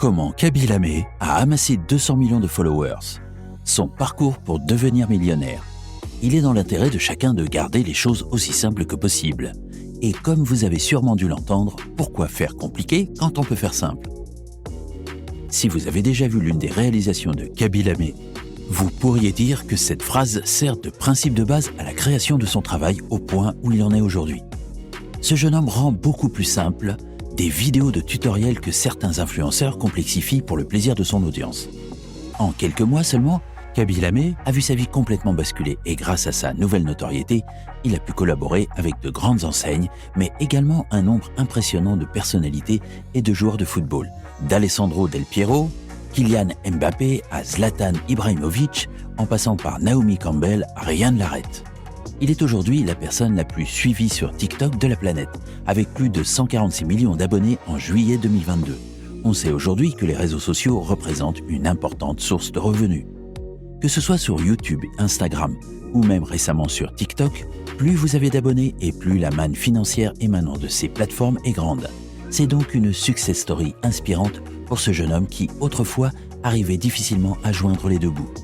Comment Kaby Lamé a amassé 200 millions de followers. Son parcours pour devenir millionnaire. Il est dans l'intérêt de chacun de garder les choses aussi simples que possible. Et comme vous avez sûrement dû l'entendre, pourquoi faire compliqué quand on peut faire simple? Si vous avez déjà vu l'une des réalisations de Kaby Lamé, vous pourriez dire que cette phrase sert de principe de base à la création de son travail au point où il en est aujourd'hui. Ce jeune homme rend beaucoup plus simple des vidéos de tutoriels que certains influenceurs complexifient pour le plaisir de son audience. En quelques mois seulement, Kaby Lamé a vu sa vie complètement basculer et grâce à sa nouvelle notoriété, il a pu collaborer avec de grandes enseignes, mais également un nombre impressionnant de personnalités et de joueurs de football, d'Alessandro Del Piero, Kylian Mbappé à Zlatan Ibrahimovic, en passant par Naomi Campbell à Ryan Larrett. Il est aujourd'hui la personne la plus suivie sur TikTok de la planète, avec plus de 146 millions d'abonnés en juillet 2022. On sait aujourd'hui que les réseaux sociaux représentent une importante source de revenus. Que ce soit sur YouTube, Instagram ou même récemment sur TikTok, plus vous avez d'abonnés et plus la manne financière émanant de ces plateformes est grande. C'est donc une success story inspirante pour ce jeune homme qui, autrefois, arrivait difficilement à joindre les deux bouts.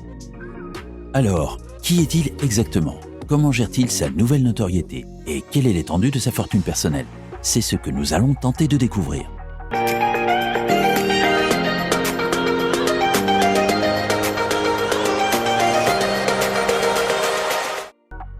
Alors, qui est-il exactement ? Comment gère-t-il sa nouvelle notoriété ? Et quelle est l'étendue de sa fortune personnelle ? C'est ce que nous allons tenter de découvrir.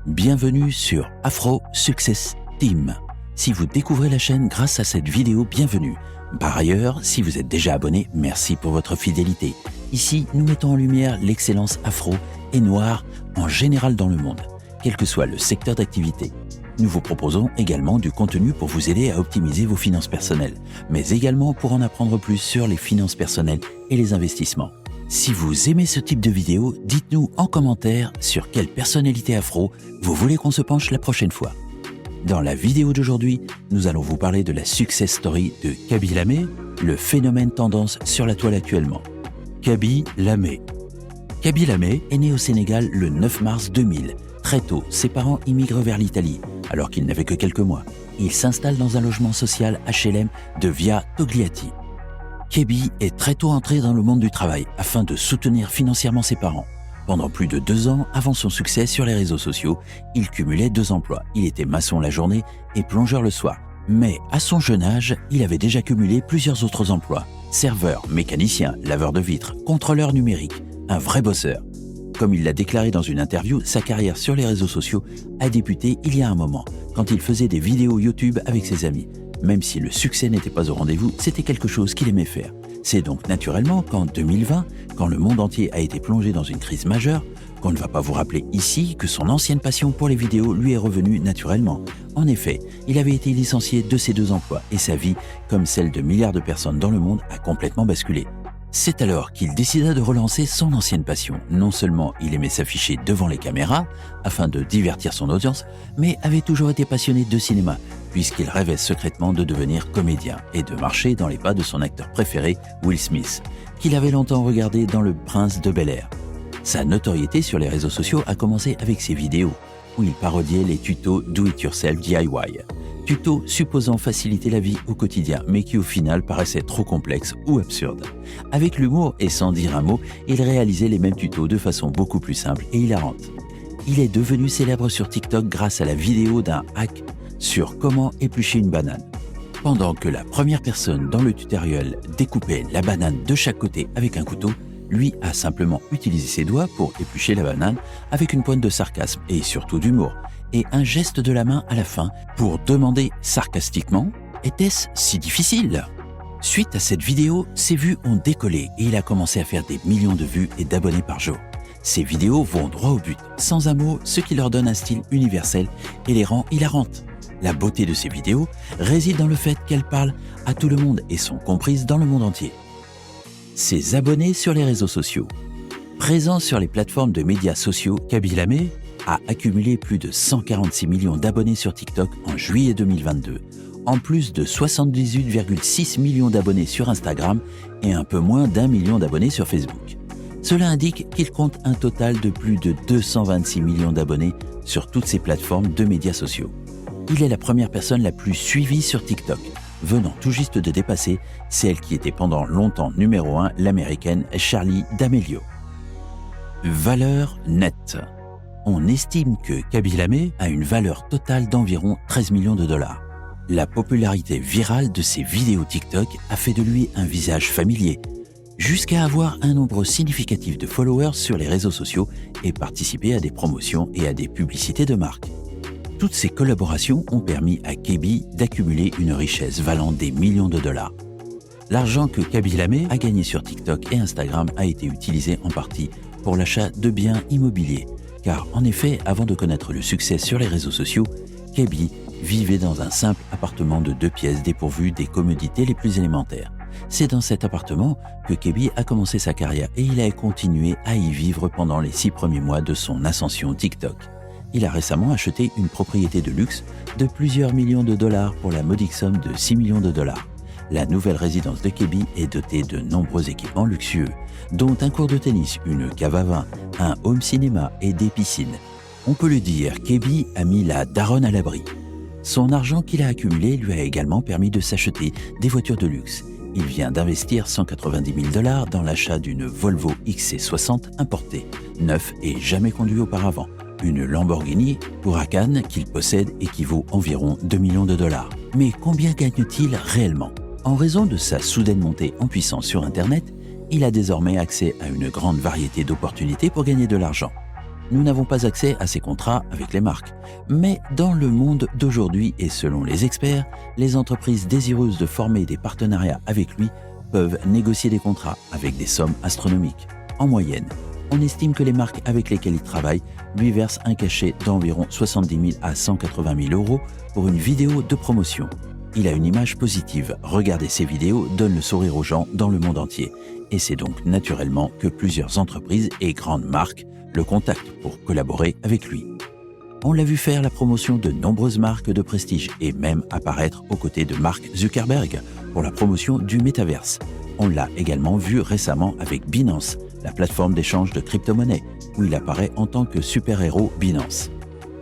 Bienvenue sur Afro Success Team. Si vous découvrez la chaîne grâce à cette vidéo, bienvenue. Par ailleurs, si vous êtes déjà abonné, merci pour votre fidélité. Ici, nous mettons en lumière l'excellence afro et noire en général dans le monde, quel que soit le secteur d'activité. Nous vous proposons également du contenu pour vous aider à optimiser vos finances personnelles, mais également pour en apprendre plus sur les finances personnelles et les investissements. Si vous aimez ce type de vidéo, dites-nous en commentaire sur quelle personnalité afro vous voulez qu'on se penche la prochaine fois. Dans la vidéo d'aujourd'hui, nous allons vous parler de la success story de Kaby Lamé, le phénomène tendance sur la toile actuellement. Kaby Lamé. Kaby Lamé est né au Sénégal le 9 mars 2000. Très tôt, ses parents immigrent vers l'Italie, alors qu'il n'avait que quelques mois. Il s'installe dans un logement social HLM de Via Togliatti. Kaby est très tôt entré dans le monde du travail afin de soutenir financièrement ses parents. Pendant plus de 2 ans, avant son succès sur les réseaux sociaux, il cumulait 2 emplois. Il était maçon la journée et plongeur le soir. Mais à son jeune âge, il avait déjà cumulé plusieurs autres emplois. Serveur, mécanicien, laveur de vitres, contrôleur numérique, un vrai bosseur. Comme il l'a déclaré dans une interview, sa carrière sur les réseaux sociaux a débuté il y a un moment, quand il faisait des vidéos YouTube avec ses amis. Même si le succès n'était pas au rendez-vous, c'était quelque chose qu'il aimait faire. C'est donc naturellement qu'en 2020, quand le monde entier a été plongé dans une crise majeure, qu'on ne va pas vous rappeler ici que son ancienne passion pour les vidéos lui est revenue naturellement. En effet, il avait été licencié de ses 2 emplois et sa vie, comme celle de milliards de personnes dans le monde, a complètement basculé. C'est alors qu'il décida de relancer son ancienne passion. Non seulement il aimait s'afficher devant les caméras afin de divertir son audience, mais avait toujours été passionné de cinéma, puisqu'il rêvait secrètement de devenir comédien et de marcher dans les pas de son acteur préféré, Will Smith, qu'il avait longtemps regardé dans Le Prince de Bel-Air. Sa notoriété sur les réseaux sociaux a commencé avec ses vidéos, où il parodiait les tutos do-it-yourself DIY. Tutos supposant faciliter la vie au quotidien, mais qui au final paraissaient trop complexes ou absurdes. Avec l'humour et sans dire un mot, il réalisait les mêmes tutos de façon beaucoup plus simple et hilarante. Il est devenu célèbre sur TikTok grâce à la vidéo d'un hack sur comment éplucher une banane. Pendant que la première personne dans le tutoriel découpait la banane de chaque côté avec un couteau, lui a simplement utilisé ses doigts pour éplucher la banane avec une pointe de sarcasme et surtout d'humour, et un geste de la main à la fin pour demander sarcastiquement « Était-ce si difficile ?» Suite à cette vidéo, ses vues ont décollé et il a commencé à faire des millions de vues et d'abonnés par jour. Ces vidéos vont droit au but, sans un mot, ce qui leur donne un style universel et les rend hilarantes. La beauté de ces vidéos réside dans le fait qu'elles parlent à tout le monde et sont comprises dans le monde entier. Ses abonnés sur les réseaux sociaux. Présent sur les plateformes de médias sociaux, Kaby Lamé a accumulé plus de 146 millions d'abonnés sur TikTok en juillet 2022, en plus de 78,6 millions d'abonnés sur Instagram et un peu moins d'1 million d'abonnés sur Facebook. Cela indique qu'il compte un total de plus de 226 millions d'abonnés sur toutes ces plateformes de médias sociaux. Il est la première personne la plus suivie sur TikTok, venant tout juste de dépasser celle qui était pendant longtemps numéro 1, l'américaine Charli D'Amelio. Valeur nette. On estime que Kaby Lame a une valeur totale d'environ 13 millions de dollars. La popularité virale de ses vidéos TikTok a fait de lui un visage familier, jusqu'à avoir un nombre significatif de followers sur les réseaux sociaux et participer à des promotions et à des publicités de marque. Toutes ces collaborations ont permis à Kaby d'accumuler une richesse valant des millions de dollars. L'argent que Kaby Lame a gagné sur TikTok et Instagram a été utilisé en partie pour l'achat de biens immobiliers, car en effet, avant de connaître le succès sur les réseaux sociaux, Kaby vivait dans un simple appartement de 2 pièces dépourvu des commodités les plus élémentaires. C'est dans cet appartement que Kaby a commencé sa carrière et il a continué à y vivre pendant les 6 premiers mois de son ascension TikTok. Il a récemment acheté une propriété de luxe de plusieurs millions de dollars pour la modique somme de 6 millions de dollars. La nouvelle résidence de Kaby est dotée de nombreux équipements luxueux, dont un court de tennis, une cave à vin, un home cinéma et des piscines. On peut le dire, Kaby a mis la daronne à l'abri. Son argent qu'il a accumulé lui a également permis de s'acheter des voitures de luxe. Il vient d'investir 190 000 dollars dans l'achat d'une Volvo XC60 importée, neuf et jamais conduite auparavant. Une Lamborghini Huracan qu'il possède et qui vaut environ 2 millions de dollars. Mais combien gagne-t-il réellement ? En raison de sa soudaine montée en puissance sur Internet, il a désormais accès à une grande variété d'opportunités pour gagner de l'argent. Nous n'avons pas accès à ces contrats avec les marques. Mais dans le monde d'aujourd'hui et selon les experts, les entreprises désireuses de former des partenariats avec lui peuvent négocier des contrats avec des sommes astronomiques. En moyenne, on estime que les marques avec lesquelles il travaille lui versent un cachet d'environ 70 000 à 180 000 euros pour une vidéo de promotion. Il a une image positive. Regarder ses vidéos donne le sourire aux gens dans le monde entier. Et c'est donc naturellement que plusieurs entreprises et grandes marques le contactent pour collaborer avec lui. On l'a vu faire la promotion de nombreuses marques de prestige et même apparaître aux côtés de Mark Zuckerberg pour la promotion du métaverse. On l'a également vu récemment avec Binance, la plateforme d'échange de crypto-monnaies, où il apparaît en tant que super-héros Binance.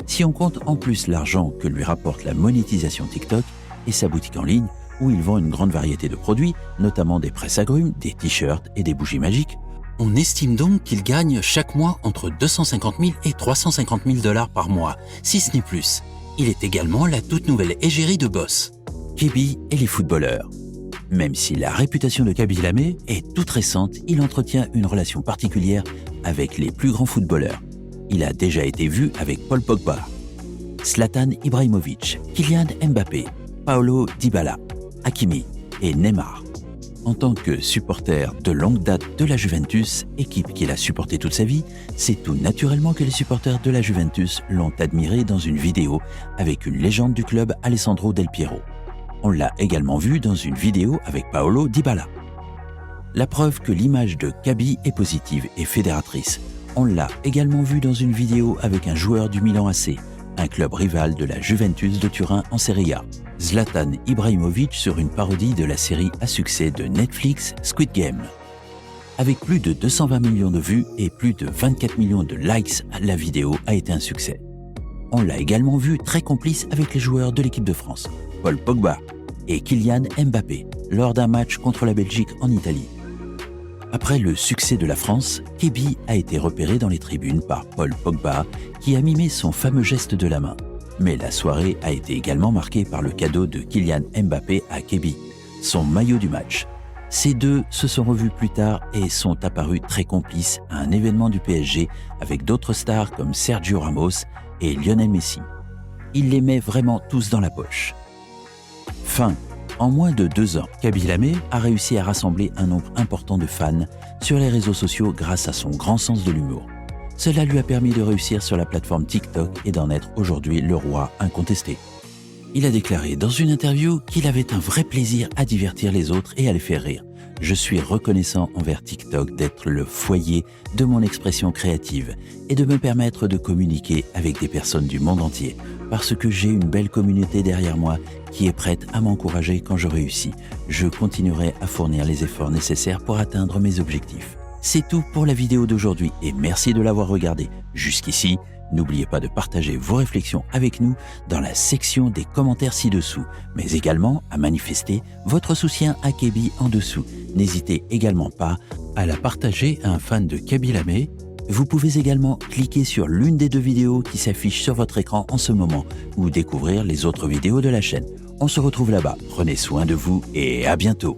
Si on compte en plus l'argent que lui rapporte la monétisation TikTok et sa boutique en ligne, où il vend une grande variété de produits, notamment des presse-agrumes, des t-shirts et des bougies magiques, on estime donc qu'il gagne chaque mois entre 250 000 et 350 000 dollars par mois, si ce n'est plus. Il est également la toute nouvelle égérie de Boss. Kaby et les footballeurs. Même si la réputation de Kaby Lame est toute récente, il entretient une relation particulière avec les plus grands footballeurs. Il a déjà été vu avec Paul Pogba, Zlatan Ibrahimovic, Kylian Mbappé, Paulo Dybala, Hakimi et Neymar. En tant que supporter de longue date de la Juventus, équipe qu'il a supportée toute sa vie, c'est tout naturellement que les supporters de la Juventus l'ont admiré dans une vidéo avec une légende du club, Alessandro Del Piero. On l'a également vu dans une vidéo avec Paulo Dybala. La preuve que l'image de Kaby est positive et fédératrice. On l'a également vu dans une vidéo avec un joueur du Milan AC, un club rival de la Juventus de Turin en Serie A. Zlatan Ibrahimovic sur une parodie de la série à succès de Netflix Squid Game. Avec plus de 220 millions de vues et plus de 24 millions de likes, la vidéo a été un succès. On l'a également vu très complice avec les joueurs de l'équipe de France, Paul Pogba et Kylian Mbappé, lors d'un match contre la Belgique en Italie. Après le succès de la France, Kaby a été repéré dans les tribunes par Paul Pogba, qui a mimé son fameux geste de la main. Mais la soirée a été également marquée par le cadeau de Kylian Mbappé à Kaby, son maillot du match. Ces deux se sont revus plus tard et sont apparus très complices à un événement du PSG avec d'autres stars comme Sergio Ramos et Lionel Messi. Ils les mettent vraiment tous dans la poche. Fin. En moins de 2 ans, Kaby Lame a réussi à rassembler un nombre important de fans sur les réseaux sociaux grâce à son grand sens de l'humour. Cela lui a permis de réussir sur la plateforme TikTok et d'en être aujourd'hui le roi incontesté. Il a déclaré dans une interview qu'il avait un vrai plaisir à divertir les autres et à les faire rire. Je suis reconnaissant envers TikTok d'être le foyer de mon expression créative et de me permettre de communiquer avec des personnes du monde entier parce que j'ai une belle communauté derrière moi qui est prête à m'encourager quand je réussis. Je continuerai à fournir les efforts nécessaires pour atteindre mes objectifs. C'est tout pour la vidéo d'aujourd'hui et merci de l'avoir regardée jusqu'ici. N'oubliez pas de partager vos réflexions avec nous dans la section des commentaires ci-dessous, mais également à manifester votre soutien à Kébi en dessous. N'hésitez également pas à la partager à un fan de Kaby Lamé. Vous pouvez également cliquer sur l'une des 2 vidéos qui s'affichent sur votre écran en ce moment ou découvrir les autres vidéos de la chaîne. On se retrouve là-bas. Prenez soin de vous et à bientôt.